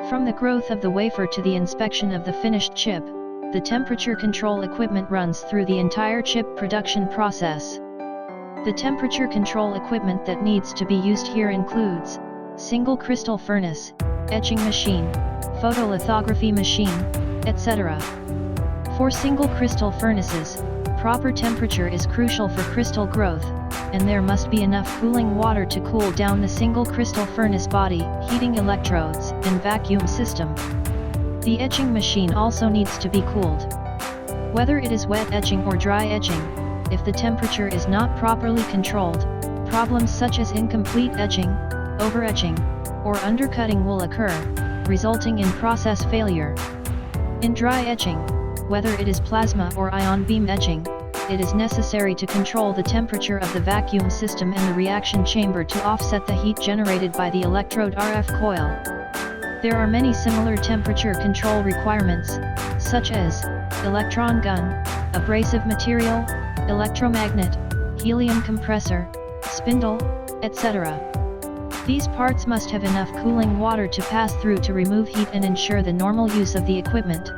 From the growth of the wafer to the inspection of the finished chip, the temperature control equipment runs through the entire chip production process. The temperature control equipment that needs to be used here includes single crystal furnace, etching machine, photolithography machine, etc. For single crystal furnaces, proper temperature is crucial for crystal growth, and there must be enough cooling water to cool down the single crystal furnace body, heating electrodes, and vacuum system. The etching machine also needs to be cooled. Whether it is wet etching or dry etching, if the temperature is not properly controlled, problems such as incomplete etching, over-etching, or undercutting will occur, resulting in process failure. In dry etching, whether it is plasma or ion beam etching, it is necessary to control the temperature of the vacuum system and the reaction chamber to offset the heat generated by the electrode RF coil. There are many similar temperature control requirements, such as electron gun, abrasive material, electromagnet, helium compressor, spindle, etc. These parts must have enough cooling water to pass through to remove heat and ensure the normal use of the equipment.